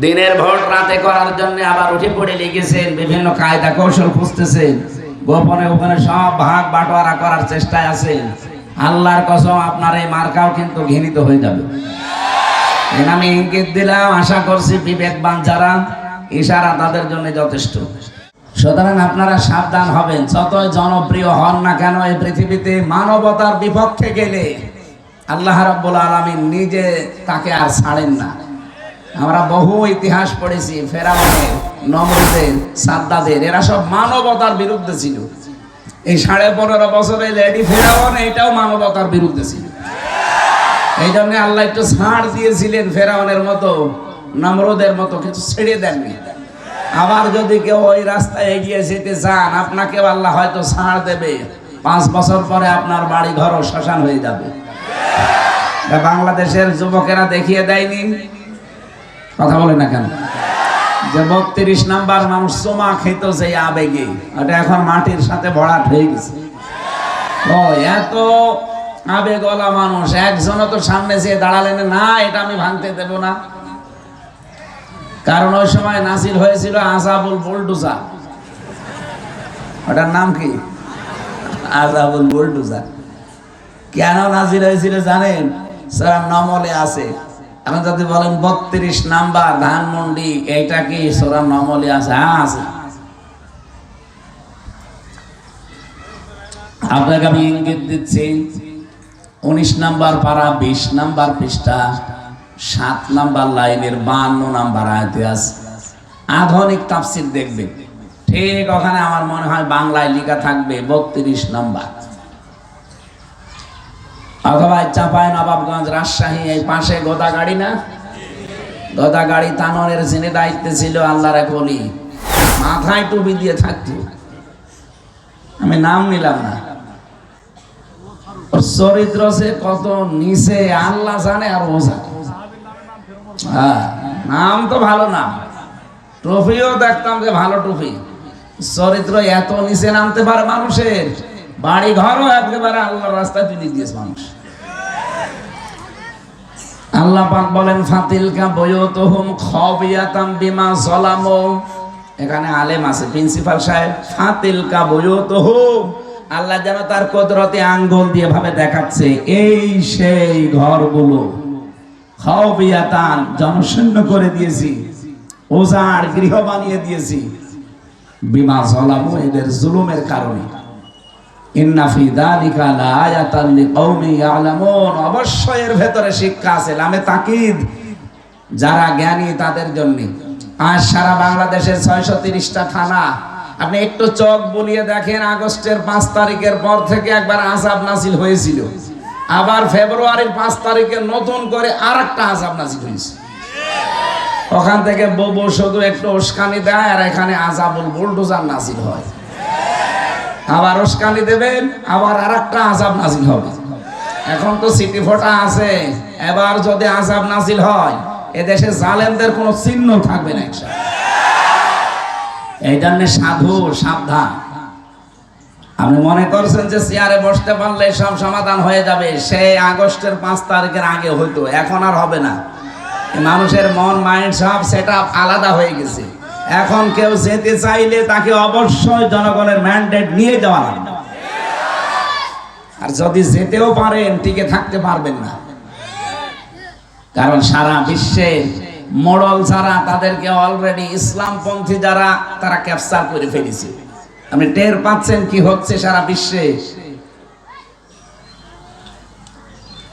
দিনের ভোট রাতে করার জন্য আবার উঠে পড়ে লিখেছেন, বিভিন্ন কায়দা কৌশল খুঁজতেছেন, গোপনে গোপনে সব ভাগ বাটোয়ারা করার চেষ্টায় আছেন। আল্লাহর কসম আপনার এই মার্কাও কিন্তু ঘৃণিত হয়ে যাবে। আমি ইঙ্গিত দিলাম, আশা করছি বিবেকবান যারা, ইশারা তাদের জন্য যথেষ্ট। সুতরাং আপনারা সাবধান হবেন। যতই জনপ্রিয় হন না কেন এই পৃথিবীতে, মানবতার বিপক্ষে গেলে আল্লাহ রাব্বুল আলামিন নিজে তাকে আর ছাড়েন না। আমরা বহু ইতিহাস পড়েছি, ফেরাউনের, নমরুদের, সাদ্দাদের, এরা সব মানবতার বিরুদ্ধে ছিল। এই 15.5 বছরে লেডি ফেরাউন এটাও মানবতার বিরুদ্ধে ছিল। এই জন্য আল্লাহ একটু ছাড় দিয়েছিলেন, ফেরাউনের মতো নমরুদের মতো কিছু ছেড়ে দেননি। আবার যদি কেউ ওই রাস্তায় এগিয়ে যেতে চান, আপনাকে আল্লাহ হয়তো ছাড় দেবে, 5 বছর পরে আপনার বাড়ি ঘরও শ্মশান হয়ে যাবে। বাংলাদেশের যুবকেরা দেখিয়ে দেয়নি, কথা বলে না কেন, যে 32 নাম্বার মানুষ চুমা খেত যে আবেগে, ওটা এখন মাটির সাথে ভরাট হয়ে গেছে। ও এত আবেগওয়ালা মানুষ, একজনও তো সামনে যেয়ে দাঁড়ালেন না এটা আমি ভাঙতে দেব না। কারণ ওই সময় নাজিল হয়েছিল আযাবুল বুলডোজার। ওটার নাম কি? আযাবুল বুলডোজার। কেন নাজিল হয়েছিল জানেন? সূরা নমলে আছে। এখন যদি বলেন 32 নাম্বার ধানমন্ডি, এইটা কি সূরা নমলে আছে? হ্যাঁ আছে। আপনাকে আমি ইঙ্গিত দিচ্ছি, 19 নাম্বার পারা, 20 নাম্বার পৃষ্ঠা, 7 নাম্বার লাইনের 52 নাম্বার আয়াতে আছে। আধুনিক তাফসীর দেখবেন, ঠিক ওখানে আমার মনে হয় বাংলায় লেখা থাকবে 32 নাম্বার। অথবা চাঁপাইনবাবগঞ্জ, রাজশাহী, এই পাশে গোদাগাড়ি না, গোদাগাড়ি তানোরের যিনি দায়িত্বে ছিল আল্লাহর এক ওলি, মাথায় টুপি দিয়ে থাকতো, আমি নাম নিলাম না, চরিত্র সে কত নিচে আল্লাহ জানে আর ও জানে। হ্যাঁ, নাম তো ভালো নাম, টুপিও দেখতাম যে ভালো টুপি, চরিত্র এত নিচে নামতে পারে মানুষের, বাড়ি ঘরও একেবারে আল্লাহর রাস্তায় তুলে দিয়েছে মানুষ। আল্লাহ পাক বলেন ফাতিলকা বুয়ুতুহুম খাবিয়াতাম বিমা যালামু। এখানে আলেম আছে, প্রিন্সিপাল সাহেব, ফাতিলকা বুয়ুতুহুম, আল্লাহ যেন তার কুদরতে আঙ্গুল দিয়ে ভাবে দেখাচ্ছে, এই সেই ঘরগুলো খাবিয়াতান, জনশূন্য করে দিয়েছি, ওজার গৃহ বানিয়ে দিয়েছি, বিমা যালামু, এদের জুলুমের কারণে। ইন্না ফি যালিকা লাআয়াতান লিকাউমি ইয়ালামুন, অবশ্যই এর ভেতরে শিক্ষা আছে, লামে তাকিদ, যারা জ্ঞানী তাদের জন্য। আজ সারা বাংলাদেশের 630টা থানা, আপনি একটু চোখ বুলিয়ে দেখেন, আগস্টের 5 তারিখের পর থেকে একবার আযাব নাজিল হয়েছিল, আবার ফেব্রুয়ারির 5 তারিখে নতুন করে আরেকটা আযাব নাজিল হয়েছে। ওখান থেকে ববু শুধু একটু উস্কানি দেয়, আর এখানে আযাবুল বুলডোজার নাজিল হয়। আবার উস্কানি দেবেন, আবার আরেকটা আযাব নাজিল হবে। এখন তো সিটি ফোটা আছে, এবার যদি আযাব নাজিল হয়, এদেশে জালেমদের কোনো চিহ্ন থাকবে না। এই জন্য সাধু সাবধান। আপনি মনে করছেন যে চেয়ারে বসতে পারলে সব সমাধান হয়ে যাবে, সেই আগস্টের 5 তারিখের আগে হইতো, এখন আর হবে না। মানুষের মন, মাইন্ড সব সেটআপ আলাদা হয়ে গেছে। এখন কেউ যেতে চাইলে তাকে অবশ্যই জনগণের ম্যান্ডেট নিয়ে যাওয়া লাগবে, আর যদি যেতেও পারেন টিকে থাকতে পারবেন না। কারণ সারা বিশ্বে মোড়ল যারা, তাদেরকে অলরেডি ইসলামপন্থী যারা, তারা ক্যাপচার করে ফেলেছে। আপনি টের পাচ্ছেন কি হচ্ছে সারা বিশ্বে।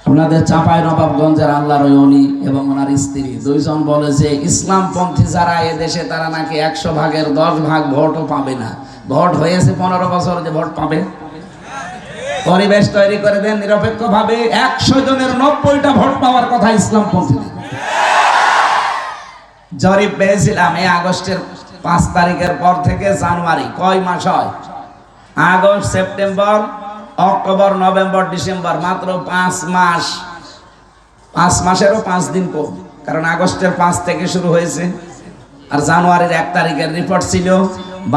আপনাদের চাঁপাইনবাবগঞ্জের আল্লাহর ওলি এবং ওনার স্ত্রী দুইজন বলে যে ইসলামপন্থী যারা এদেশে, তারা নাকি 100 ভাগের 10 ভাগ ভোটও পাবে না। ভোট হয়েছে 15 বছর, যে ভোট পাবে? পরিবেশ তৈরি করে দেন নিরপেক্ষ ভাবে, 100 জনের 90টা ভোট পাওয়ার কথা ইসলামপন্থী। জরিপ পেয়েছিলাম এই আগস্টের 5 তারিখের পর থেকে জানুয়ারি, কয় মাস হয়? August, September, October, November, December, মাত্র 5 মাস। 5 মাসেরও 5 দিন কম, কারণ আগস্টের 5 থেকে শুরু হয়েছে, আর জানুয়ারির 1 তারিখের রিপোর্ট ছিল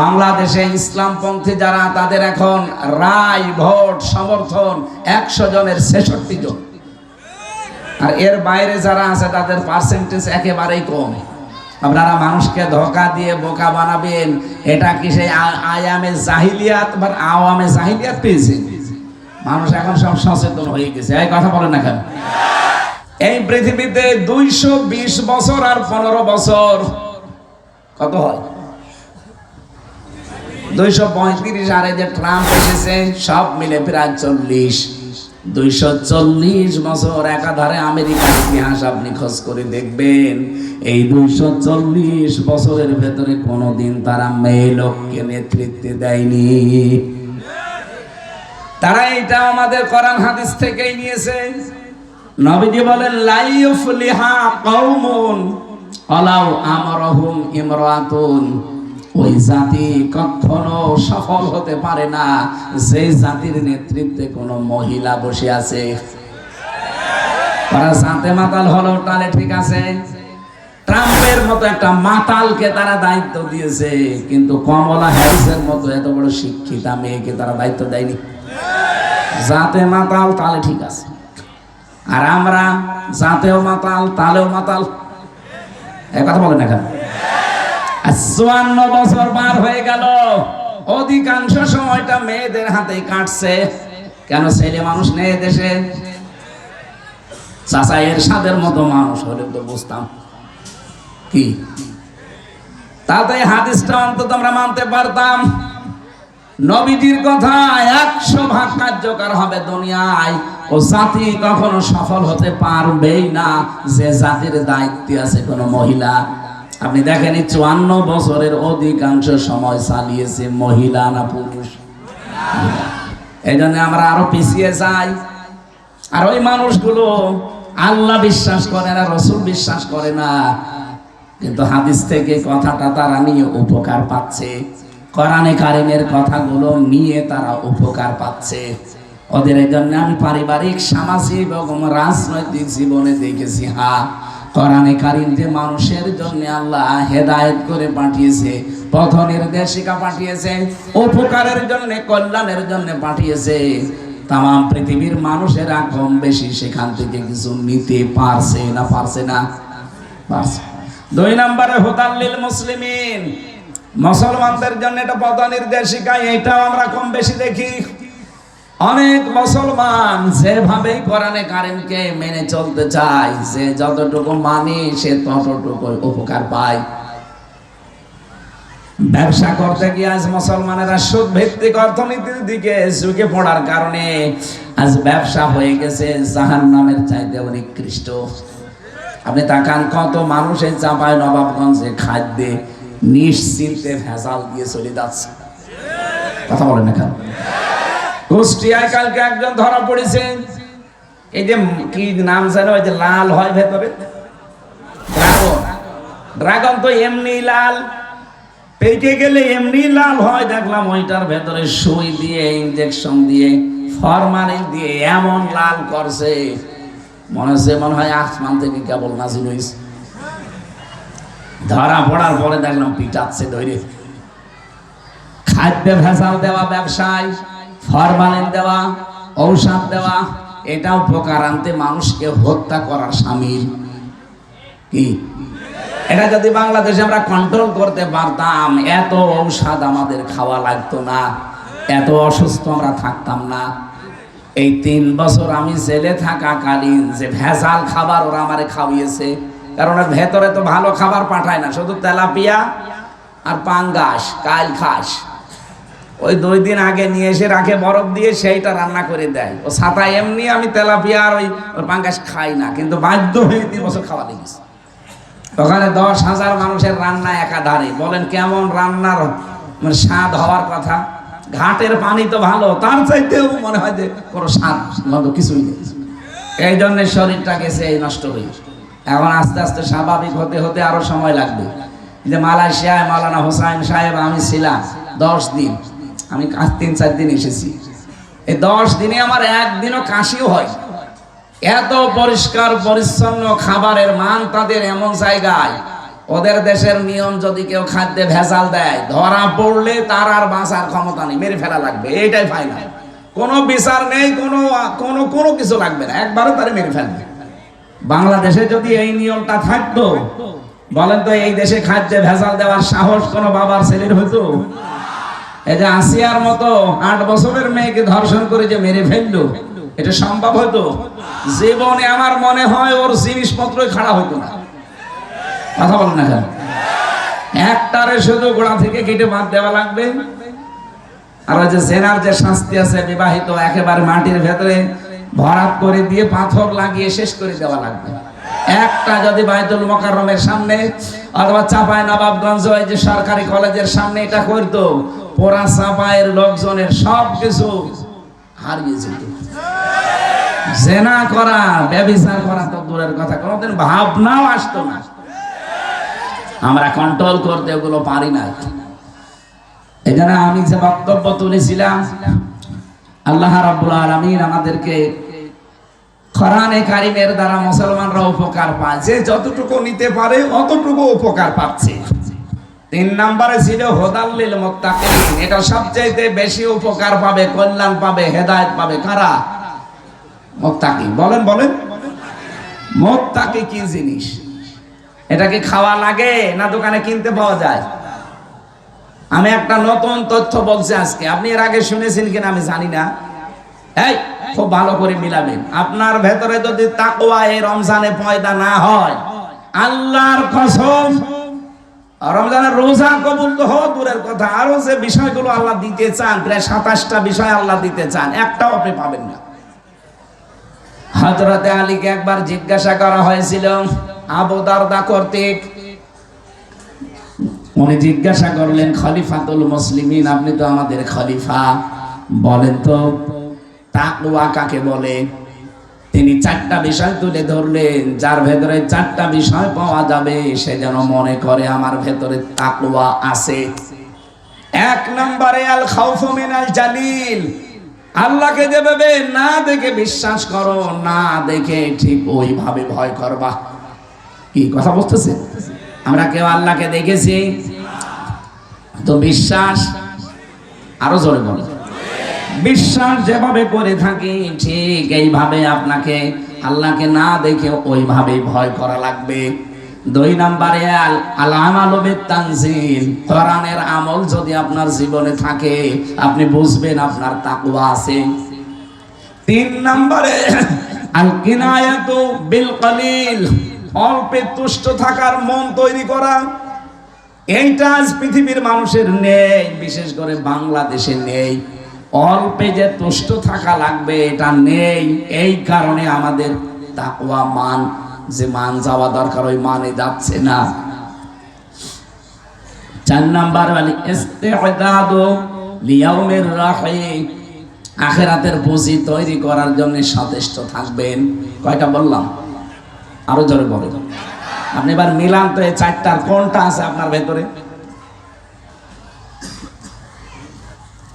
বাংলাদেশে ইসলামপন্থী যারা, তাদের এখন রায়, ভোট, সমর্থন 100 জনের 66 জন, আর এর বাইরে যারা আছে তাদের পার্সেন্টেজ একেবারেই কম। আপনারা মানুষকে ধোঁকা দিয়ে বোকা বানাবেন, এটা কি সেই আয়ামে জাহিলিয়াত বা আওয়ামে জাহিলিয়াত পেয়েছেন? মানুষ এখন সব সচেতন হয়ে গেছে। এই কথা বলেন না কেন? এই পৃথিবীতে 220 বছর আর 15 বছর কত হয়? 235। আর এই যে ট্রাম্প এসেছে, সব মিলে প্রায় 40। 240 বছর একাধারে আমেরিকার ইতিহাস আপনি খোঁজ করে দেখবেন, এই 240 বছরের ভেতরে কোনোদিন তারা মেয়ে লোককে নেতৃত্বে দেয়নি। তারা এটা আমাদের কোরআন হাদিস থেকেই নিয়েছে। নবীজি বলেন, লা ইউফলিহা কওমুন আলাউ আমরহুম ইমরাতুন, ওই জাতি কখনো সফল হতে পারে না যে জাতির নেতৃত্বে কোনো মহিলা বসে আছে। তারা জাতে মাতাল হলো, তাহলে ঠিক আছে। ট্রাম্পের মতো একটা মাতালকে তারা দায়িত্ব দিয়েছে, কিন্তু কমলা হ্যারিসের মতো এত বড় শিক্ষিতা মেয়েকে তারা দায়িত্ব দেয়নি। জাতে মাতাল, তাহলে ঠিক আছে। আর আমরা জাতেও মাতাল, তালেও মাতাল। এই কথা বলেন না কেন? 54 বছর পার হয়ে গেল, অধিকাংশ সময়টা মেয়েদের হাতে কাটছে। কেন? ছেলে মানুষ নেই দেশে। চাচা এরশাদের মতো মানুষ হলে তো বুঝতাম কি, তাতে হাদিসটা অন্তত আমরা মানতে পারতাম। নবীজির কথা 100 ভাগ কার্যকর হবে দুনিয়ায়। ও জাতি কখনো সফল হতে পারবেই না যে জাতির দায়িত্বে আছে কোনো মহিলা। আপনি দেখেন, 54 বছরের অধিকাংশ সময় চালিয়েছে মহিলা না পুরুষ? এই জন্য আমরা আরো পিছিয়ে যাই। আর ওই মানুষগুলো আল্লাহ বিশ্বাস করে না, রসুল বিশ্বাস করে না, কিন্তু হাদিস থেকে কথাটা তারা নিয়ে উপকার পাচ্ছে। কোরআনে কারিমের কথাগুলো নিয়ে তারা উপকার পাচ্ছে। ওদের এই জন্য আমি পারিবারিক, সামাজিক এবং রাজনৈতিক জীবনে দেখেছি, কোরআনে কারিম যে মানুষের জন্য আল্লাহ হেদায়েত করে পাঠিয়েছে, পথ নির্দেশিকা পাঠিয়েছে, উপকারের জন্য, কল্যাণের জন্য পাঠিয়েছে, তাম পৃথিবীর মানুষেরা কম বেশি সেখান থেকে কিছু নিতে পারছে না? পারছে না? পারছে। 2 নম্বরে হুদাল্লিল মুসলিমিন, মুসলমানদের জন্য এটা পথ নির্দেশিকা। এটাও আমরা কম বেশি দেখি। অনেক মুসলমান যেভাবেই কোরআনে কারিমকে মেনে চলতে চায়, যে যতটুকু মানে সে ততটুকু উপকার পায়। ব্যবসা করতে গিয়ে আজ মুসলমানেরা সুদ ভিত্তিক অর্থনীতির দিকে ঝুঁকে পড়ার কারণে আজ ব্যবসা হয়ে গেছে জাহান্নামের চাইতে নিকৃষ্ট। আপনি তাকান, কত মানুষ এই চাঁপাই নবাবগঞ্জে খাদ্যে নিশ্চিন্তে ভেজাল দিয়ে চলে যাচ্ছে। কথা বলেন না কেন? কুষ্টিয়ায় কালকে একজন ধরা পড়েছে, এই যে কি নাম জানো, ওই যে লাল হয় ভেতরে, ড্রাগন। ড্রাগন তো এমনি লাল, পেকে গেলে এমনি লাল হয়। দেখলাম ওইটার ভেতরে সুই দিয়ে, ইনজেকশন দিয়ে, ফরমালিন দিয়ে এমন লাল করছে, মনে হয় আসমান থেকে কেবল নাজিল হয়েছে। ধরা পড়ার পরে দেখলাম পিটাচ্ছে ধরে। খাদ্যে ভেজাল দেওয়া ব্যবসায়, ফরমালিন দেওয়া, ঔষধ দেওয়া, এটাও উপকার আনতে মানুষকে হত্যা করার শামিল। কি এটা যদি বাংলাদেশে আমরা কন্ট্রোল করতে পারতাম, এত ঔষধ আমাদের খাওয়া লাগতো না, এত অসুস্থ আমরা থাকতাম না। এই 3 বছর আমি জেলে থাকাকালীন যে ভেজাল খাবার ওরা আমারে খাওয়িয়েছে, কারণ ওর ভেতরে তো ভালো খাবার পাঠায় না, শুধু তেলাপিয়া আর পাঙ্গাস, কাইল খাস। ওই 2 দিন আগে নিয়ে এসে রাখে বরফ দিয়ে, সেইটা রান্না করে দেয়। ও ছাতা এমনি আমি তেলাপিয়া আর ওই পাঙ্গাস খাই না, কিন্তু বাধ্য হয়ে 3 বছর খাওয়া লেগেছে। ওখানে 10,000 মানুষের রান্না একাধারে। বলেন কেমন রান্নার মানে স্বাদ হওয়ার কথা? ঘাটের পানি তো ভালো, তার চাইতেও মনে হয় যে কোনো স্বাদ মতো কিছুই নেই। এই জন্য শরীরটা গেছে এই নষ্ট হয়ে। এখন আস্তে আস্তে স্বাভাবিক হতে হতে আরো সময় লাগবে। যে মালয়েশিয়ায় মাওলানা হোসাইন সাহেব আমি ছিলাম 10 দিন, আমি 3-4 দিন এসেছি। এই 10 দিনে আমার একদিনও কাশিও হয়। এত পরিষ্কার পরিচ্ছন্ন খাবারের মান তাদের, এমন জায়গায়। ওদের দেশের নিয়ম, যদি কেউ খাদ্যে ভেজাল দেয়, ধরা পড়লে তার আর বাঁচার ক্ষমতা নেই, মেরে ফেলা লাগবে, এইটাই ফাইনাল। কোনো বিচার নেই, কোনো কিছু লাগবে না, একবারে তারে মেরে ফেলবে। বাংলাদেশে যদি এই নিয়মটা থাকতো, বলেন তো এই দেশে খাদ্যে ভেজাল দেওয়ার সাহস কোন বাবার ছেলের হতো? এই যে আসিয়ার মতো 8 বছরের মেয়েকে ধর্ষণ করে যে মেরে ফেললো, এটা সম্ভব হতো? জীবনে আমার মনে হয় ওর জিনিসপত্রই খাড়া হতো না। কথা বলেন না কেন? একটারে শুধু গোড়া থেকে কেটে বাদ দেওয়া লাগবে। আর ওই যে জেনার যে শাস্তি আছে, বিবাহিত একেবারে মাটির ভেতরে ভরাট করে দিয়ে পাথর লাগিয়ে শেষ করে দেওয়া লাগবে। একটা যদি বাইতুল মোকাররমের সামনে অথবা চাপায় নবাবগঞ্জ ওই যে সরকারি কলেজের সামনে এটা করতো, পোড়া চাপায়ের লোকজনের সব কিছু হারিয়ে যেত। জেনা করা, ব্যভিচার করা তো দূরের কথা, কোনোদিন ভাবনাও আসতো না। আমরা কন্ট্রোল করতে ওগুলো পারি না। এখানে আমি যে বক্তব্য তুলেছিলাম, আল্লাহ রাব্বুল আলামিন আমাদেরকে কোরআনে কারিমের দ্বারা মুসলমানরা উপকার পায়, যে যতটুকু নিতে পারে অতটুকু উপকার পাচ্ছে। 3 নম্বরে ছিল হুদাল লিল মুত্তাকিন, এটা সবচেয়ে বেশি উপকার পাবে, কল্যাণ পাবে, হেদায়েত পাবে কারা? মুত্তাকি। বলেন বলেন, মুত্তাকি কি জিনিস? এটা কি খাওয়া লাগে না দোকানে কিনতে পাওয়া যায়? আমি একটা নতুন তথ্য বলছি আজকে, আপনি এর আগে শুনেছেন কিনা আমি জানি না। এই খুব ভালো করে মিলাবেন, আপনার ভেতরে যদি তাকওয়া এই রমজানে পয়দা না হয়, আল্লাহর কসম রমজানের রোজা কবুল তো হওয়া দূরের কথা, আরো যে বিষয়গুলো আল্লাহ দিতে চান, প্রায় 27টা বিষয় আল্লাহ দিতে চান, একটাও আপনি পাবেন না। হযরতে আলীকে একবার জিজ্ঞাসা করা হয়েছিল আবু দারদা কর্তৃক, উনি জিজ্ঞাসা করলেন, খলিফাতুল মুসলিমিন, আপনি তো আমাদের খলিফা, বলেন তো তাকওয়া কাকে বলে? তিনি 4টা বিষয় তুলে ধরলেন, যার ভেতরে 4টা বিষয় পাওয়া যাবে সে যেন মনে করে আমার ভেতরে তাকওয়া আছে। 1 নম্বরে আল খাউফু মিনাল জালিল, আল্লাহকে যেভাবে না দেখে বিশ্বাস করো, না দেখে ঠিক ওইভাবে ভয় করবা। কি কথা বলতেছে? আমরা কেউ আল্লাহকে দেখেছি তো বিশ্বাস, আরো জোরে বলো, বিশ্বাস যেভাবে করে থাকি ঠিক এইভাবে আপনাকে আল্লাহকে না দেখে ওইভাবেই ভয় করা লাগবে। 2 নম্বরে আল আমালু বিত তানজিল, কোরআনের আমল যদি আপনার জীবনে থাকে আপনি বুঝবেন আপনার তাকওয়া আছে। 3 নম্বরে আল কিনায়াতু বিল কলিল, অল্পে তুষ্ট থাকার মন তৈরি করা। এইটা আজ পৃথিবীর মানুষের নেই, বিশেষ করে বাংলাদেশে নেই। অল্পে যে তুষ্ট থাকা লাগবে এটা নেই, এই কারণে আমাদের তাকওয়া মান, যে মান যাওয়া দরকার ওই মানে যাচ্ছে না। 4 নাম্বার মানে ইস্তিদাদু লিয়াউমির রাহি, আখিরাতের পুঁজি তৈরি করার জন্য সচেষ্ট থাকবেন। কয়টা বললাম? আরো জোরে বলেন। আপনি এবার মিলান তো এই 4টার কোনটা আছে আপনার ভেতরে।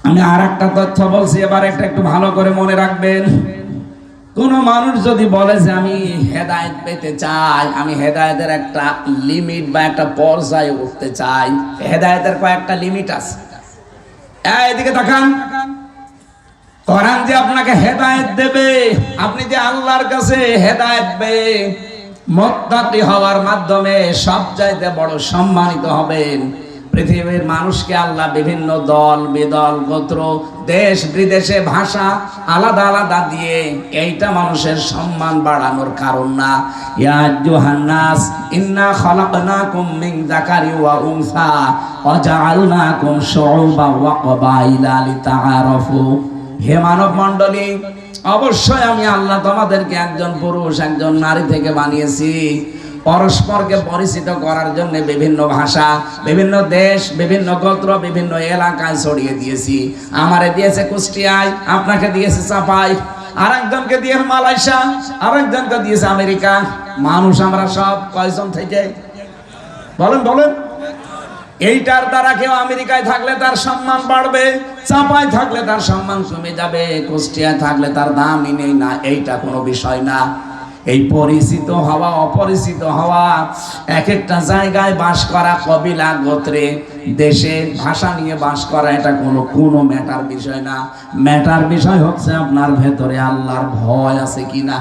আমি আর একটা তথ্য বলছি, এবার একটা একটু ভালো করে মনে রাখবেন। কোন মানুষ যদি বলে যে আমি হেদায়েত পেতে চাই, আমি হেদায়েতের একটা লিমিট বা একটা পর্যায়ে উঠতে চাই, হেদায়েতের কয়েকটা লিমিট আছে। এদিকে তাকান, কোরআন যে আপনাকে হেদায়েত দেবে, আপনি যে আল্লাহর কাছে হেদায়েত পেয়ে মুত্তাকি হওয়ার মাধ্যমে সবচাইতে বড় সম্মানিত হবেন। পৃথিবীর মানুষকে আল্লাহ বিভিন্ন দল বিদল গোত্র দেশ বিদেশে ভাষা আলাদা আলাদা দিয়ে এইটা মানুষের সম্মান বাড়ানোর কারণ না। ইয়া আইয়ুহান নাস ইন্না খালাকনাকুম মিন যাকারি ওয়া উনসা ওয়া জাআলনাকুম শুউবান ওয়া ক্বাবাইলা লিতাআরাফু, হে মানব মণ্ডলী, অবশ্যই আমি আল্লাহ তোমাদেরকে একজন পুরুষ একজন নারী থেকে বানিয়েছি, পরস্পরকে পরিচিত করার জন্য বিভিন্ন ভাষা, বিভিন্ন দেশ, বিভিন্ন গোত্র, বিভিন্ন এলাকায় ছড়িয়ে দিয়েছি। আমারে দিয়েছে কুষ্টিয়ায়, আপনাকে দিয়েছে চাপাই, আরেকজনকে দিয়ে মালয়েশিয়া, আরেকজনকে দিয়েছে আমেরিকা। মানুষ আমরা সব কয়জন থেকে বলেন বলেন? এইটার দ্বারা কেউ আমেরিকায় থাকলে তার সম্মান বাড়বে, চাপায় থাকলে তার সম্মান কমে যাবে, কুষ্টিয়ায় থাকলে তার দামই নেই না, এইটা কোনো বিষয় না। এই পরিচিত হওয়া অপরিচিত হওয়া, এক একটা জায়গায় বাস করা, কবিলা গোত্রে দেশে ভাষা নিয়ে বাস করা, এটা কোনো ম্যাটার বিষয় না। ম্যাটার বিষয় হচ্ছে আপনার ভেতরে আল্লাহর ভয় আছে কিনা।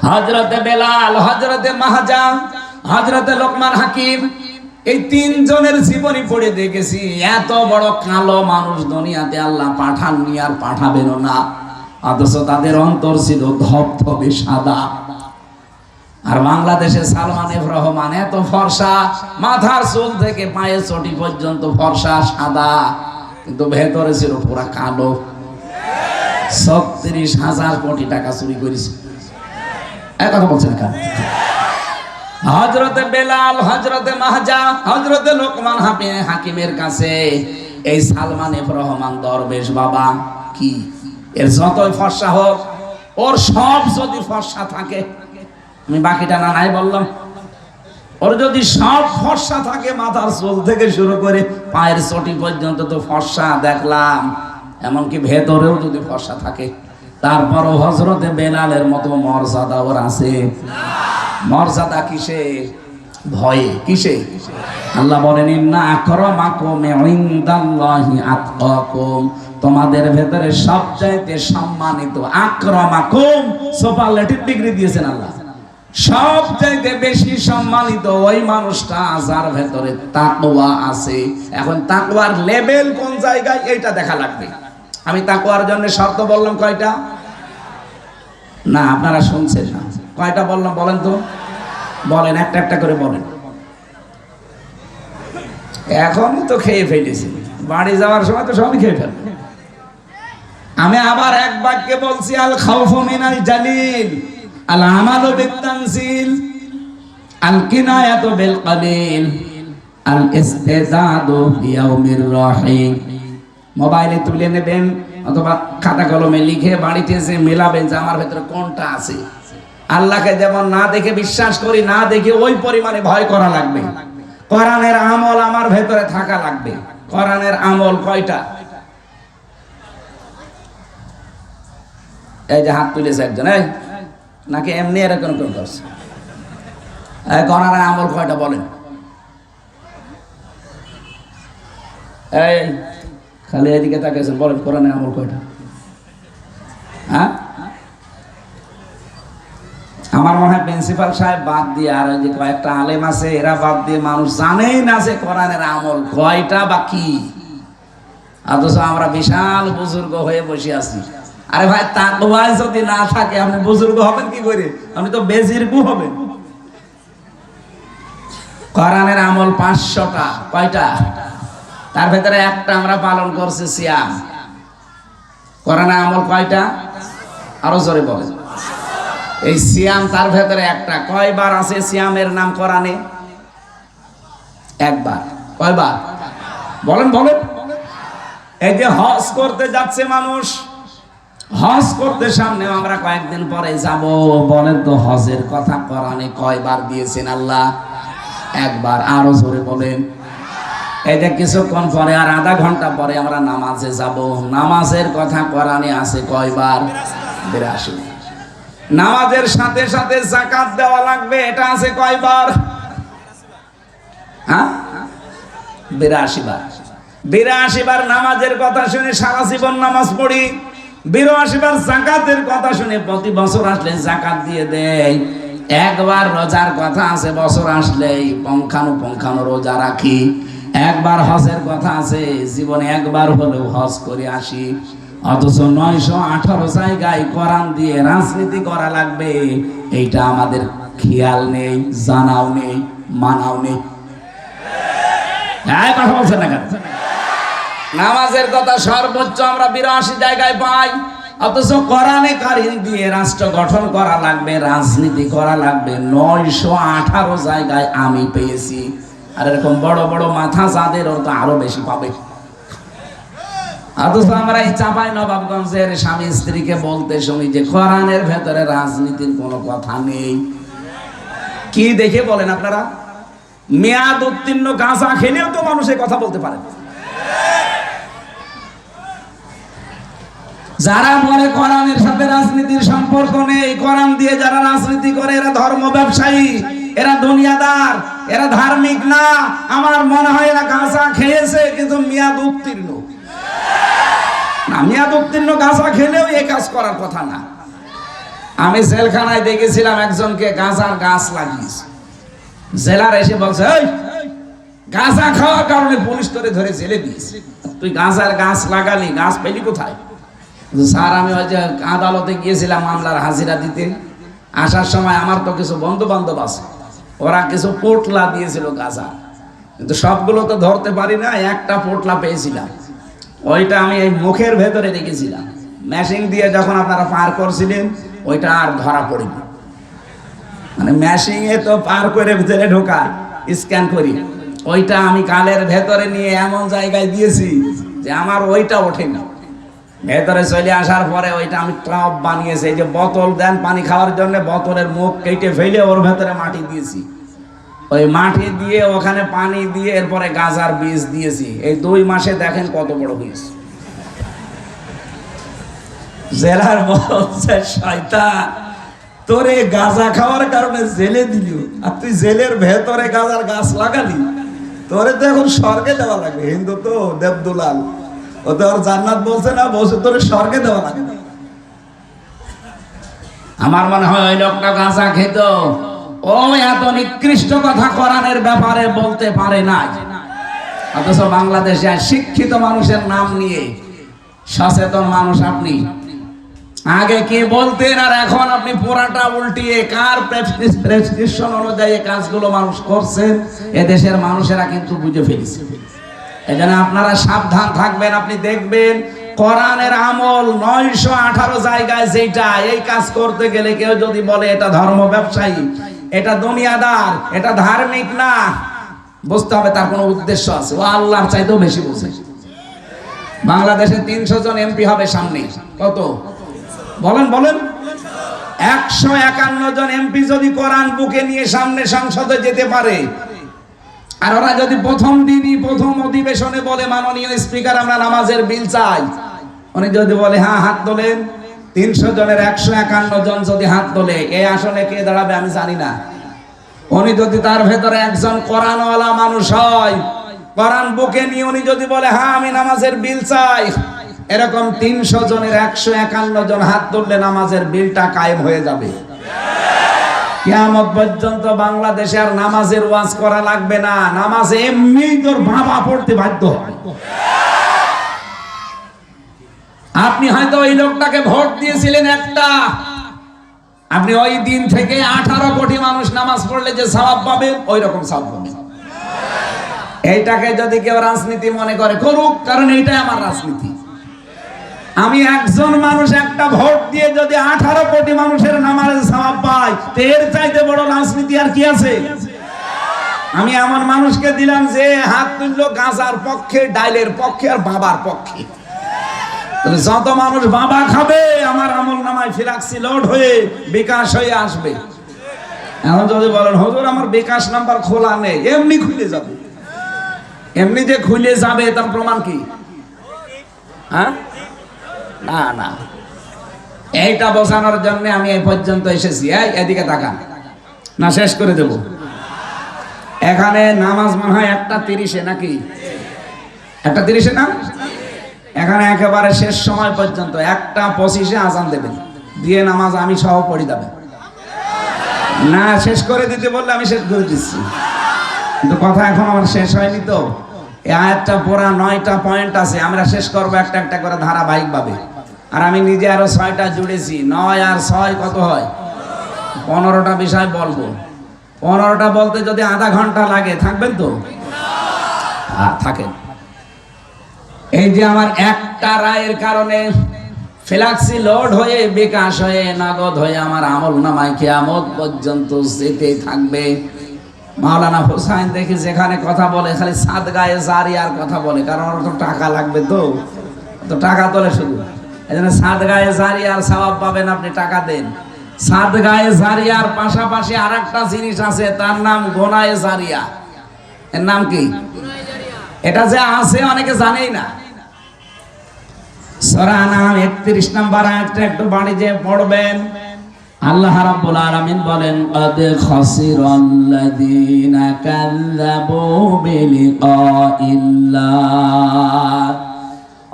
হযরতে বেলাল, হযরতে মাহজা, হযরতে লোকমান হাকিম, এই তিনজনের জীবনী পড়ে দেখেছি, এত বড় কালো মানুষ দুনিয়াতে আল্লাহ পাঠাননি আর পাঠাবেনও না, অথচ তাদের অন্তর ছিল ধবধবে সাদা। আর বাংলাদেশে সালমান এফ রহমান এত ফর্সা, মাথার চুল থেকে পায়ের চটি পর্যন্ত ফর্সা সাদা, কিন্তু ভেতরে ছিল পুরা কালো। ৩৬,০০০ কোটি টাকা চুরি করেছে। এক কথা বলছেন কেন? হযরতে বেলাল, হযরতে মাহজা, হযরতে লোকমান হাকিমের কাছে এই সালমান এফ রহমান দরবেশ বাবা কি, এর যতই ফর্সা হোক, ওর সব যদি ফর্সা থাকে, আমি বাকিটা না নাই বললাম, ওর যদি সব ফর্সা থাকে, মাথার চুল থেকে শুরু করে পায়ের চটি পর্যন্ত তো ফর্সা দেখলাম, এমনকি ভেতরেও যদি ফর্সা থাকে, তারপরও হযরতে বেলালের মতো মর্যাদা ওর আছে? মর্যাদা কিসে? ভয়ে। কিসে? আল্লাহ বলেন ইন্না আকরামাকুম ইনদাল্লাহি আতকাকুম, তোমাদের ভেতরে সবচাইতে সম্মানিত, আকরামাকুম সুপারলেটিভ ডিগ্রি দিয়েছেন আল্লাহ, সবচাইতে বেশি সম্মানিত ওই মানুষটা যার ভেতরে তাকওয়া আছে। এখন তাকওয়ার লেভেল কোন জায়গায় এটা দেখা লাগবে। আমি তাকওয়ার জন্য শর্ত বললাম কয়টা? না আপনারা শুনছেন না, কয়টা বললাম বলেন তো? বলেন, একটা একটা করে বলেন। এখন তো খেয়ে ফেলেছি, বাড়ি যাওয়ার সময় তো সবই খেয়ে ফেলবো। আমি আবার এক বাক্যে বলছি, আল খাউফু মিনাল জালিল, আল আমালু বিত-তানজিল, আল কিনায়াতু বিল কালিল, আল ইস্তিদাদু বিয়াউমির রাহিম। মোবাইলে তুলে নেবেন অথবা খাতা কলমে লিখে বাড়িতে এসে মেলাবেন যে আমার ভেতরে কোনটা আছে। আল্লাহকে যেমন না দেখে বিশ্বাস করি, না দেখে ওই পরিমাণে ভয় করা লাগবে। কোরআনের আমল আমার ভেতরে থাকা লাগবে। কোরআনের আমল কয়টা? এই যে হাত তুলেছে একজন, এই নাকি এমনি এরকম কোন করছে? কোরআনের আমল কয়টা বলেন? এই খালি এদিকে তাকিয়েছেন, বলেন কোরআনের আমল কয়টা? হ্যাঁ, আমার মনে হয় প্রিন্সিপাল সাহেব বাদ দিয়ে আর ওই যে কয়েকটা আলেম আছে এরা বাদ দিয়ে মানুষ জানেই না যে কোরআনের আমল কয়টা বা কি। অথচ আমরা বিশাল বুজুর্গ হয়ে বসে আছি। আরে ভাই, তাকওয়া যদি না থাকে আপনি বুজুর্গ হবেন কি করে? আপনি তো বেজিরগু হবেন। কোরআনের আমল 500টা, কয়টা? তার ভেতরে একটা আমরা পালন করছি, সিয়াম। কোরআনের আমল কয়টা? আরো জোরে বলেন। এই সিয়াম তার ভেতরে একটা। কয়বার আছে সিয়ামের নাম কোরআনে? একবার। কয়বার বলেন বলেন? এই যে হজ করতে যাচ্ছে মানুষ, হজ করতে সামনে আমরা কয়েকদিন পরে যাব, বলেন তো হজের কথা কোরআনে কয়বার দিয়েছেন আল্লাহ? একবার। আরো জোরে বলেন। এই যে কিছুক্ষণ পরে আর আধা ঘন্টা পরে আমরা নামাজে যাব, নামাজের কথা কোরআনে আছে কয়বার? 82। নামাজের সাথে সাথে যাকাত দেওয়া লাগবে, এটা আছে কয়বার? হ্যাঁ, 82 বার। 82 বার নামাজের কথা শুনে সারা জীবন নামাজ পড়ি, 82 বার যাকাতের কথা শুনে প্রতি বছর আসলে যাকাত দিয়ে দেয়। একবার রোজার কথা আছে, বছর আসলেই পঙ্খানু রোজা রাখি। একবার হজের কথা আছে, জীবনে একবার হলেও হজ করে আসি। অথচ 918 জায়গায় কোরআন দিয়ে রাজনীতি করা লাগবে, এইটা আমাদের খেয়াল নেই, জানাও নেই, মানাও নেই। কথা বলছেন না কেন? নামাজের কথা সর্বোচ্চ আমরা 82 জায়গায় পাই, অথচ কোরআনে কারিম দিয়ে রাষ্ট্র গঠন করা লাগবে, রাজনীতি করা লাগবে 918 জায়গায় আমি পেয়েছি। আর এরকম বড় বড় মাথা যাদের, ওর তো আরো বেশি পাবে। অথচ আমরা এই চাঁপাই নবাবগঞ্জের স্বামী স্ত্রীকে বলতে শুনি যে কোরআনের ভেতরে রাজনীতির কোনো কথা নেই। কি দেখে বলেন আপনারা? মেয়াদ উত্তীর্ণ গাঁজা খেলেও তো মানুষের কথা বলতে পারে। যারা বলে কোরআনের সাথে রাজনীতির সম্পর্ক নেই, কোরআন দিয়ে যারা রাজনীতি করে এরা ধর্ম ব্যবসায়ী, এরা দুনিয়াদার, এরা ধার্মিক না। আমার মনে হয় এরা গাঁজা খেয়েছে কিন্তু মেয়াদ উত্তীর্ণ না। মেয়াদ উত্তীর্ণ গাঁজা খেলেও এই কাজ করার কথা না। আমি জেলখানায় দেখেছিলাম একজনকে গাঁজার গাছ লাগিয়েছে, জেলার এসে বলছে, এই গাঁজা খাওয়ার কারণে পুলিশ তোরে ধরে জেলে দিয়েছে, তুই গাঁজার গাছ লাগালি, গাছ পেলি কোথায়? স্যার আমি ওই যে আদালতে গিয়েছিলাম মামলার হাজিরা দিতে, আসার সময় আমার তো কিছু বন্ধু বান্ধব আছে, ওরা কিছু পোটলা দিয়েছিল গাঁজা, কিন্তু সবগুলো তো ধরতে পারি না, একটা পোটলা পেয়েছিলাম, ওইটা আমি এই মুখের ভেতরে রেখেছিলাম, মেশিন দিয়ে যখন আপনারা পার করছিলেন ওইটা আর ধরা পড়েনি, মানে মেশিনে তো পার করে ভিতরে ঢোকা স্ক্যান করি, ওইটা আমি কালের ভেতরে নিয়ে এমন জায়গায় দিয়েছি যে আমার ওইটা ওঠে না। ভেতরে চলে আসার পরে ওইটা আমি ট্রাপ বানিয়েছি, এই যে বোতল দেন পানি খাওয়ার জন্য, বোতলের মুখ কেটে ফেলে ওর ভেতরে মাটি দিয়েছি, ওই মাটি দিয়ে ওখানে পানি দিয়ে এরপরে গাঁজার বীজ দিয়েছি, এই 2 মাসে দেখেন কত বড় বীজ। জেলার বলছে, শয়তান তোরে গাঁজা খাওয়ার কারণে জেলে দিল, আর তুই জেলের ভেতরে গাঁজার গাছ লাগালি, তোরে তো এখন স্বর্গে দেওয়া লাগবে। হিন্দু তো দেবদুলাল, ও তো আর জান্নাত বলছে না, বলছে তোরে স্বর্গে দেওয়া লাগবে। আমার মনে হয় ওই লোকটা গাঁজা খেত, ও এত নিকৃষ্ট কথা কোরআনের ব্যাপারে বলতে পারে না, অথচ বাংলাদেশে শিক্ষিত মানুষের নাম নিয়ে সচেতন মানুষ আপনি, আগে কি বলতেন আর এখন আপনি পুরাটা উল্টিয়ে কার প্রেসক্রিপশন অনুযায়ী কাজগুলো মানুষ করছেন, এদেশের মানুষেরা কিন্তু বুঝে ফেলেছে। এজন্য আপনারা সাবধান থাকবেন। আপনি দেখবেন কোরআনের আমল 918 জায়গায় যেটা, এই কাজ করতে গেলে কেউ যদি বলে এটা ধর্ম ব্যবসায়ী, এটা দুনিয়াদার, এটা ধার্মিক না, বুঝতে হবে তার কোনো উদ্দেশ্য আছে, ও আল্লাহর চাইতেও বেশি বোঝে। বাংলাদেশে 300 জন এমপি হবে সামনে, কত বলেন বলেন? 151 জন এমপি যদি কোরআন বুকে নিয়ে সামনে সংসদে যেতে পারে, আর ওরা যদি প্রথম দিনই প্রথম অধিবেশনে বলে মাননীয় স্পিকার আমরা নামাজের বিল চাই, উনি যদি বলে হ্যাঁ হাত তোলেন, 300 জনের 151 জন যদি হাত তোলে, এই আসনে কে দাঁড়াবে আমি জানি না। উনি যদি তার ভেতরে একজন কোরআনওয়ালা মানুষ হয়, কোরআন বুকে নিয়ে উনি যদি বলে হ্যাঁ আমি নামাজের বিল চাই, এরকম 300 জনের 151 জন হাত তুললে নামাজের বিলটা কায়েম হয়ে যাবে। কিয়ামত পর্যন্ত বাংলাদেশে আর নামাজের ওয়াজ করা লাগবে না, নামাজে এমনি তোর বাবা পড়তে বাধ্য হবে। আপনি হয়তো ওই লোকটাকে ভোট দিয়েছিলেন একটা, আপনি ওই দিন থেকে 18 কোটি মানুষ নামাজ পড়লে যে সওয়াব পাবেন, ওই রকম সওয়াব পাবেন। এইটাকে যদি কেউ রাজনীতি মনে করে, করুক, কারণ এইটাই আমার রাজনীতি। আমি একজন মানুষ একটা ভোট দিয়ে যদি 18 কোটি মানুষের নামাজের সওয়াব পাই, এর চাইতে বড় রাজনীতি আর কি আছে? আমি এমন মানুষকে দিলাম যে হাত তুললো গাঁজার পক্ষে, ডাইলের পক্ষে আর বাবার পক্ষে। যত মানুষ বাবা খাবে আমার আমল নামায় ফিলাক্সি লোড হয়ে বিকাশ হয়ে আসবে। এখন যদি বলেন হুজুর আমার বিকাশ নাম্বার খোলা নেই, এমনি খুলে যাবে। এমনি যে খুলে যাবে তার প্রমাণ কি? হ্যাঁ, না না, এইটা বোঝানোর জন্য আমি এই পর্যন্ত এসেছি। এদিকে তাকান না, শেষ করে দেব। এখানে নামাজ মনে হয় 1:30 নাকি 1:30 না? এখানে একেবারে শেষ সময় পর্যন্ত 1:25 আজান দেবেন, দিয়ে নামাজ আমি সহ পড়ি যাবে না। শেষ করে দিতে বললে আমি শেষ করে দিচ্ছি, কিন্তু কথা এখন আমার শেষ হয়নি। তো এই আয়াতটা পুরা 9টা পয়েন্ট আছে, আমরা শেষ করবো একটা একটা করে ধারাবাহিক ভাবে। আর আমি নিজে আরো 6টা জুড়েছি, 9 আর 6 কত হয়? 15টা বিষয় বলবো। 15টা বলতে যদি আধা ঘন্টা লাগে, থাকবেন তো? থাকেন। এই যে আমার একটা রায়ের কারণে ফ্ল্যাক্সি লোড হয়ে বিকাশ হয়ে নগদ হয়ে আমার আমল নামায় কিয়ামত পর্যন্ত যেতে থাকবে। মাওলানা হোসাইন দেখি যেখানে কথা বলে খালি সাদগায়ে জারিয়ার কথা বলে, কারণ ওর তো টাকা লাগবে, তো টাকা তোলে শুধু। এই জন্য সাদগায়ে জারিয়ার সওয়াব পাবেন, আপনি টাকা দেন। সাদগায়ে জারিয়ার পাশাপাশি আর একটা জিনিস আছে, তার নাম গোনায়ে জারিয়া। এর নাম কি? এটা যে আছে অনেকে জানেই না। সূরা আনআম 31 নম্বর আয়াতটা একটু বাড়ি যে পড়বেন। আল্লাহ রাব্বুল আলামিন বলেন, ক্বাদ খাসিরাল্লাযীনা কাযযাবু বিলিকাইল্লাহ,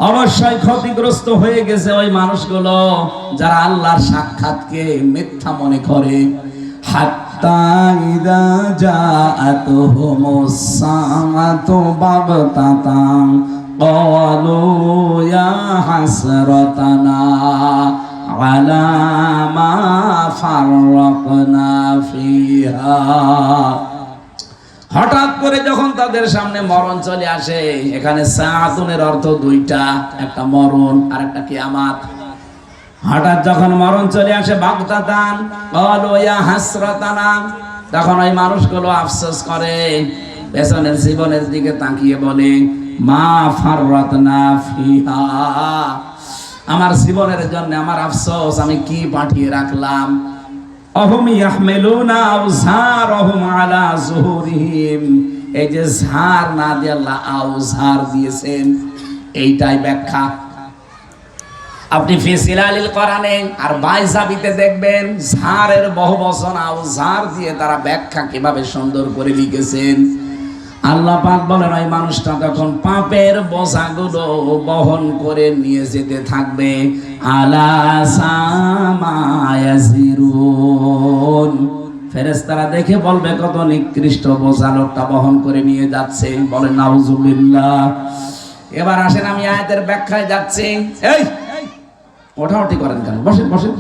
অবশ্যই ক্ষতিগ্রস্ত হয়ে গেছে ওই মানুষগুলো যারা আল্লাহর সাক্ষাৎকে মিথ্যা মনে করে। হাত্তা ইযা জাআতুহুমুস সাআতু বাগতাতান ক্বালু ইয়া হাসরাতানা আলা মা ফাররাকনা ফিহা। হঠাৎ করে যখন তাদের সামনে মরণ চলে আসে, এখানে সাআতুনের অর্থ দুইটা, একটা মরণ আর একটা কিয়ামত। হঠাৎ যখন মরণ চলে আসে, বাগতাতান ক্বালু ইয়া হাসরাতানা, তখন ওই মানুষগুলো আফসোস করে, পেছনের জীবনের দিকে তাকিয়ে বলে মা ফাররাতনা ফিহা, আমার জীবনের জন্য আমার আফসোস, আমি কি পাঠিয়ে রাখলাম। অহুম ইয়াহমিলুনা আওজারহুম আলা যুহুরিহিম, এই যে ঝাড় না দিয়ে আল্লাহ আওজার দিয়েছেন, এইটাই ব্যাখ্যা। আপনি ফি সিলালিল কোরআনে আর বাইজাবিতে দেখবেন ঝাড়ের বহুবচন আওজার দিয়ে তারা ব্যাখ্যা কিভাবে সুন্দর করে লিখেছেন। আল্লাহ পাক বলেন ওই মানুষটা তখন পাপের বোঝাগুলো বহন করে নিয়ে যেতে থাকবে। আলা সামায়াজিরুন, ফেরেশতারা দেখে বলবে কত নিকৃষ্ট বোঝা লোকটা বহন করে নিয়ে যাচ্ছে। বলেন নাউজুবিল্লাহ। এবার আসেন আমি আয়াতের ব্যাখ্যায় যাচ্ছি। এই ওঠাউঠি করেন কেন? বসেন বসেন।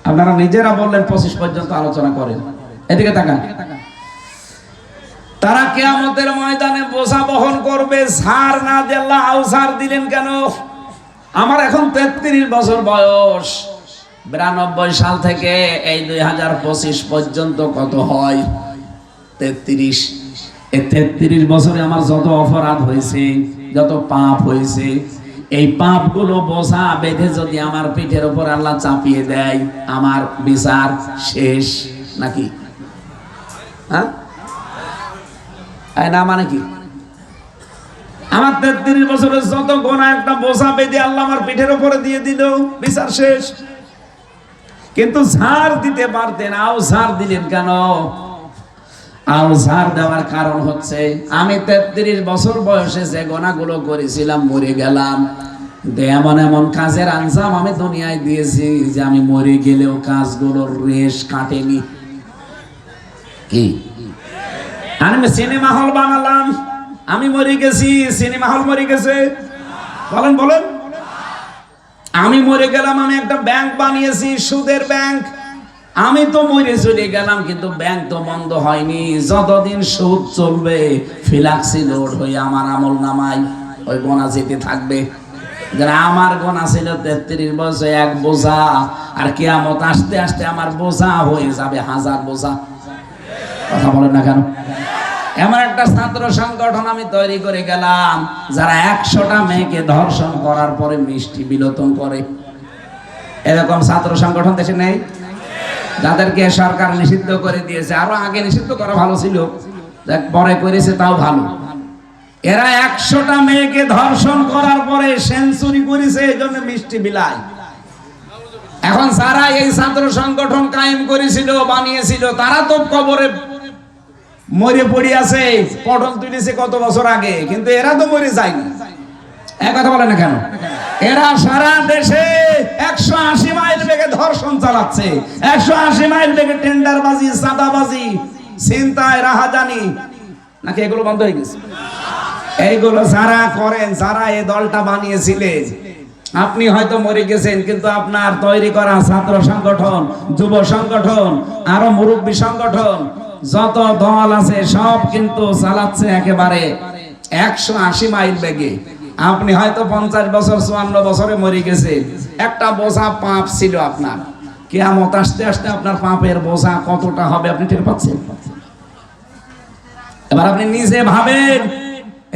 আপনারা নিজেরা বললেন 25 পর্যন্ত আলোচনা করেন। এদিকে তাকান। তারা কিয়ামতের ময়দানে বোঝা বহন করবে, ঝাড় না দিয়ে আল্লাহ আওজার দিলেন কেন? আমার এখন 33 বছর বয়স, 92 সাল থেকে এই 2025 পর্যন্ত কত হয়? 33। এই 33 বছরে আমার যত অপরাধ হয়েছে, যত পাপ হয়েছে, এই পাপগুলো বোঝা বেঁধে যদি আমার পিঠের উপর আল্লাহ চাপিয়ে দেয়, আমার বিচার শেষ নাকি? হ্যাঁ না, মানে কি? আমার 33 বছরের যত গোনা একটা বোঝা বেঁধে আল্লাহ আমার পিঠের উপরে দিয়ে দিল, বিচার শেষ। কিন্তু ঝাড় দিতে পারতেন, আওজার দিলেন কেন? আওজার দেওয়ার কারণ হচ্ছে আমি 33 বছর বয়সে যে গোনাগুলো করেছিলাম মরে গেলাম, এমন এমন কাজের আঞ্জাম আমি দুনিয়ায় দিয়েছি যে আমি মরে গেলেও কাজগুলোর রেশ কাটেনি। কি আমি সিনেমা হল বানালাম, আমি মরে গেছি, সিনেমা হল মরে গেছে? বলেন বলেন। আমি মরে গেলাম, আমি একটা ব্যাংক বানিয়েছি, সুদের ব্যাংক, আমি তো মরে চলে গেলাম, কিন্তু ব্যাংক তো বন্ধ হয়নি। যতদিন সুদ চলবে ফিলাক্সি লোড হয়ে আমার আমল নামায় ওই গোনা যেতে থাকবে। আমার গোনা ছিল 33 বছর এক বোঝা, আর কিয়ামত আসতে আসতে আমার বোঝা হয়ে যাবে 1000 বোঝা। কথা বলেন না কেন? এমন একটা ছাত্র সংগঠন আমি তৈরি করে গেলাম যারা 100টা মেয়েকে ধর্ষণ করার পরে মিষ্টি বিলোপন করে। এরকম ছাত্র সংগঠন দেশে নেই, যাদেরকে সরকার নিষিদ্ধ করে দিয়েছে। আরো আগে নিষিদ্ধ করা ভালো ছিল, পরে করেছে তাও ভালো। এরা 100টা মেয়েকে ধর্ষণ করার পরে সেঞ্চুরি করেছে, এই জন্য মিষ্টি বিলায়। এখন যারা এই ছাত্র সংগঠন কায়েম করেছিল, বানিয়েছিল, তারা তো কবরে মরে পড়ে আছে, পটল তুলেছে কত বছর আগে, কিন্তু এরা তো মরে যায়নি। এক কথা বলে না কেন? এরা সারা দেশে 180 মাইল বেগে ধর্ষণ চালাচ্ছে, 180 মাইল বেগে টেন্ডারবাজি, চাঁদাবাজি, ছিনতাই, রাহাজানি। নাকি এগুলো বন্ধ হয়ে গেছে? এইগুলো যারা করেন, যারা এই দলটা বানিয়েছিলেন, আপনি হয়তো মরে গেছেন, কিন্তু আপনার তৈরি করা ছাত্র সংগঠন, যুব সংগঠন, আরো মুরব্বী সংগঠন, যত দল আছে সব কিন্তু চালাচ্ছে একেবারে 180 মাইল বেগে। আপনি হয়তো 50 বছর 54 বছরে মরে গেছেন, একটা বোঝা পাপ ছিল আপনার। কিয়ামত আসতে আসতে আপনার পাপের বোঝা কতটা হবে আপনি টের পাচ্ছেন? এবার আপনি নিজে ভাবেন,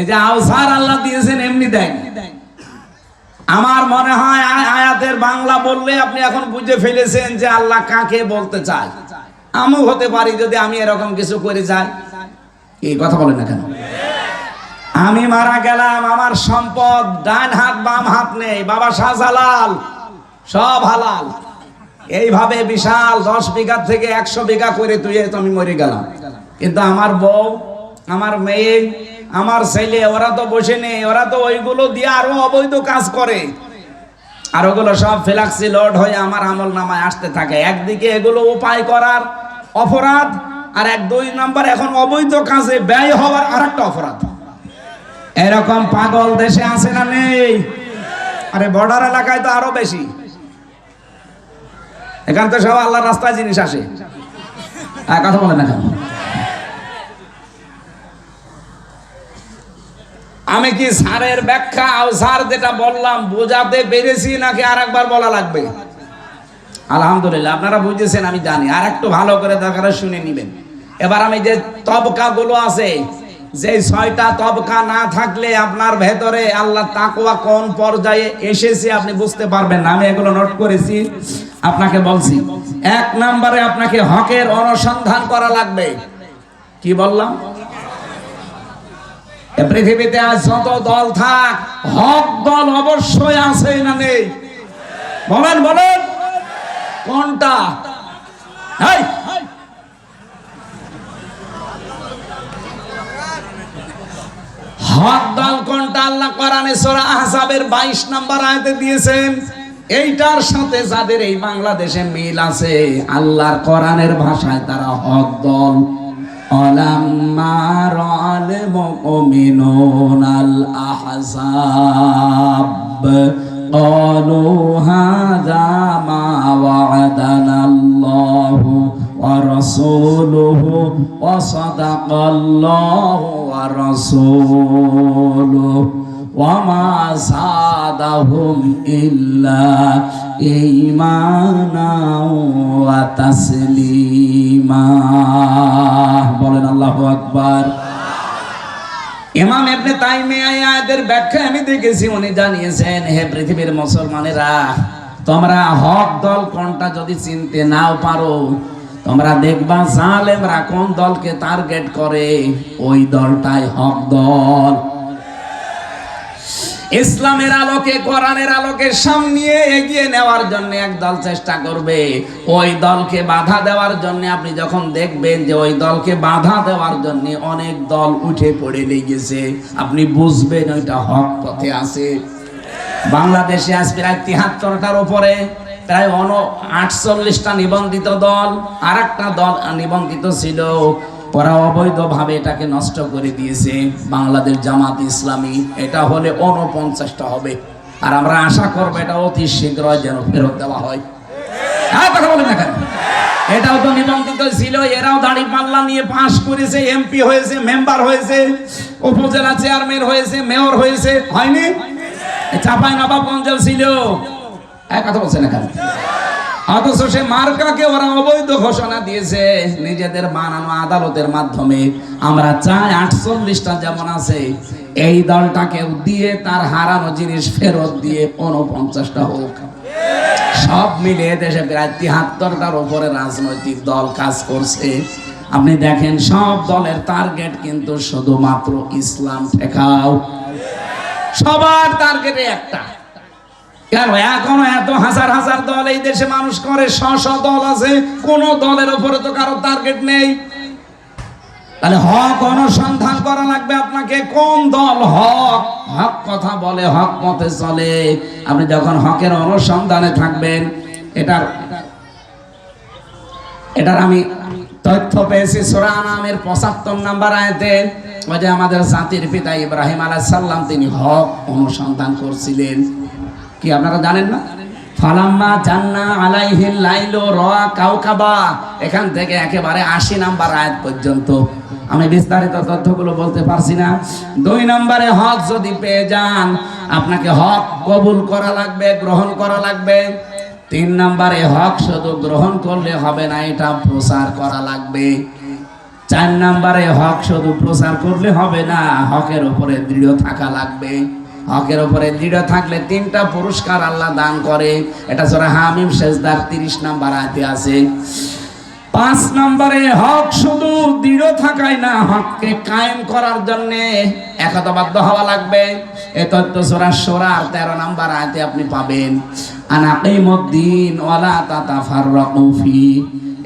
এই যে আওজার আল্লাহ দিয়েছেন এমনি দেন। আমার মনে হয় আয়াতের বাংলা বললে আপনি এখন বুঝে ফেলেছেন যে আল্লাহ কাকে বলতে চায়। আমিও হতে পারি যদি আমি এরকম কিছু করে যাই। এই কথা বলেন না কেন? আমি মারা গেলাম, আমার সম্পদ ডান হাত বাম হাত নেই, বাবা শাহজালাল, সব হালাল। এইভাবে বিশাল 10 বিঘা থেকে 100 বিঘা করে তুই আমি মরে গেলাম, কিন্তু আমার বউ, আমার মেয়ে, আমার ছেলে, ওরা তো বসে নেই, ওরা তো ওইগুলো দিয়ে আরো অবৈধ কাজ করে, আর ওগুলো সব ফ্লাক্সি লোড হয়ে আমার আমল নামায় আসতে থাকে। একদিকে এগুলো উপায় করার, অপরাধ, আর 2 নাম্বার এখন অবৈধ কাজে ব্যয় হওয়ার আরেকটা অপরাধ। এরকম পাগল দেশে আছে না নেই? আরে বর্ডার এলাকায় তো আরো বেশি। এখান তো সব আল্লাহর রাস্তায় জিনিস আসে। কথা বলেন না কেন? আমি কি স্যারের ব্যাখ্যা আর স্যার যেটা বললাম বোঝাতে পেরেছি নাকি আরেকবার বলা লাগবে? আলহামদুলিল্লাহ আপনারা বুঝেছেন, আমি জানি। আর একটু ভালো করে দরকার শুনে নেবেন। এবার আমি যে তবকা গুলো আছে, যে 6টা তবকা না থাকলে আপনার ভেতরে আল্লাহ তাকওয়া কোন পর্যায়ে এসেছে আপনি বুঝতে পারবেন না। আমি এগুলো নোট করেছি, আপনাকে বলছি। 1 নম্বরে আপনাকে হকের অনুসন্ধান করা লাগবে। কি বললাম? পৃথিবীতে আজ যত দল থাক, হক দল অবশ্যই আছে না নেই? বলেন বলেন, কোনটা? হক দল কোনটা? আল্লাহ কোরআনে সূরা আহজাবের 22 নম্বর আয়াতে দিয়েছেন। এইটার সাথে যাদের এই বাংলাদেশে মিল আছে, আল্লাহর কোরআনের ভাষায় তারা হক দল। আলাম্মা রাআল মুমিনুনাল আহজাব ক্বালু হাযা মা ওয়া'দানাল্লাহু ওয়া রাসূলুহু ওয়া সাদাকাল্লাহু ওয়া রাসূলুহু ওয়া মা যাদাহুম ইল্লা ঈমানা ওয়া তাসলিমা। বলেন আল্লাহু আকবার। ইমাম ইবনে তাইমিয়া আয়াতের ব্যাখ্যা আমি দেখেছি, উনি জানিয়েছেন, হে পৃথিবীর মুসলমানেরা, তোমরা হক দল কোনটা যদি চিনতে নাও পারো, তোমরা দেখবা জালেমরা কোন দলকে টার্গেট করে, ওই দলটাই হক দল। ইসলামের আলোকে, কোরআনের আলোকে সামনে এগিয়ে নেওয়ার জন্য এক দল চেষ্টা করবে। ওই দলকে বাধা দেওয়ার জন্য আপনি যখন দেখবেন যে ওই দলকে বাধা দেওয়ার জন্য অনেক দল উঠে পড়ে লেগেছে, আপনি বুঝবেন ওইটা হক পথে আছে। বাংলাদেশে আজ প্রায় 73টার উপরে প্রায় 48টা নিবন্ধিত দল। আর একটা দল নিবন্ধিত ছিল, ওরা অবৈধভাবে এটাকে নষ্ট করে দিয়েছে, বাংলাদেশ জামাত ইসলামী। এটা হলে 49টা হবে, আর আমরা আশা করবো এটা অতি শীঘ্র যেন ফেরত দেওয়া হয়। কথা বলেন না কেন? এটাও তো নিবন্ধিত ছিল, এরাও দাড়ি পাল্লা নিয়ে পাশ করেছে, এমপি হয়েছে, মেম্বার হয়েছে, উপজেলা চেয়ারম্যান হয়েছে, মেয়র হয়েছে, হয়নি? চাঁপাইনবাবগঞ্জেও ছিল। কথা বলছে না কেন? অথচ সে মার্কাকে ওরা অবৈধ ঘোষণা দিয়েছে নিজেদের বানানো আদালতের মাধ্যমে। আমরা চাই 48টা যেমন আছে, এই দলটাকে দিয়ে তার হারানো জিনিস ফেরত দিয়ে 49টা হোক। সব মিলিয়ে দেশে প্রায় 73টার উপরে রাজনৈতিক দল কাজ করছে। আপনি দেখেন সব দলের টার্গেট কিন্তু শুধুমাত্র ইসলাম ঠেকাও। সবার টার্গেট একটা। কেন এখনো এত হাজার হাজার দল এই দেশে মানুষ করে, শ দল আছে, কোন দলের উপরে তো কারো টার্গেট নেই। তাহলে হক অনুসন্ধান করা লাগবে আপনাকে, কোন দল হক হক কথা বলে, হক পথে চলে। আপনি যখন হকের অনুসন্ধানে থাকবেন, এটার আমি তথ্য পেয়েছি সূরা আনামের 75 নম্বর আয়াতে। ওই যে আমাদের জাতির পিতা ইব্রাহিম আলাইহিস সালাম, তিনি হক অনুসন্ধান করছিলেন। কি আপনারা জানেন না? ফালাম্মা জান্না আলাইহিল লাইলু রাআ কাওকাবা, এখান থেকে একেবারে 80 নম্বর আয়াত পর্যন্ত। আমি বিস্তারিত তথ্যগুলো বলতে পারছি না। 2 নম্বরে হক যদি পেয়ে যান, আপনাকে হক কবুল করা লাগবে, গ্রহণ করা লাগবে। 3 নম্বরে হক শুধু গ্রহণ করলে হবে না, এটা প্রচার করা লাগবে। 4 নম্বরে হক শুধু প্রচার করলে হবে না, হকের উপরে দৃঢ় থাকা লাগবে। হকের উপরে দৃঢ় থাকলে 3টা পুরস্কার আল্লাহ দান করে। এটা সূরা হামিম সেজদার 30 নম্বর আয়াতে আছে। 5 নম্বরে হক শুধু দৃঢ় থাকাই না, হককে কায়েম করার জন্য একতাবদ্ধ হওয়া লাগবে। এই তথ্য সূরা শুরার 13 নম্বর আয়াতে আপনি পাবেন। আনাকিমুদ্দিন ওয়ালা তাতাফাররাকু ফি।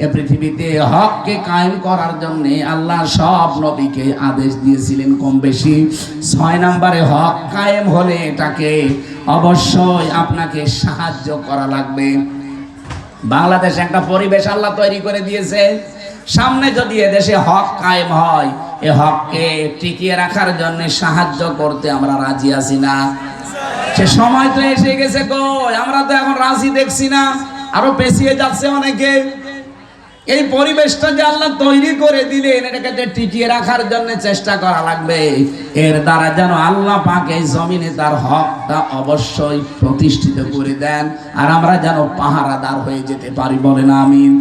এই পৃথিবীতে হককে কায়েম করার জন্য আল্লাহ সব নবীকে আদেশ দিয়েছিলেন কম বেশি। 6 নম্বরে হক কায়েম হলে এটাকে অবশ্যই আপনাকে সাহায্য করা লাগবে। বাংলাদেশে একটা পরিবেশ আল্লাহ তৈরি করে দিয়েছে, সামনে যদি এদেশে হক কায়েম হয়, এ হককে টিকিয়ে রাখার জন্য সাহায্য করতে আমরা রাজি আছি না? সে সময় তো এসে গেছে, কই আমরা তো এখন রাজি দেখছি না, আরো পেছিয়ে যাচ্ছে অনেকে। এই পরিবেশটা যে আল্লাহ তৈরি করে দিলেন, এটাকে যে টিকিয়ে রাখার জন্য চেষ্টা করা লাগবে। এর দ্বারা যেন আল্লাহ পাক এই জমিনে তার হকটা অবশ্যই প্রতিষ্ঠিত করে দেন, আর আমরা যেন পাহারাদার হয়ে যেতে পারি। বলেন আমিন।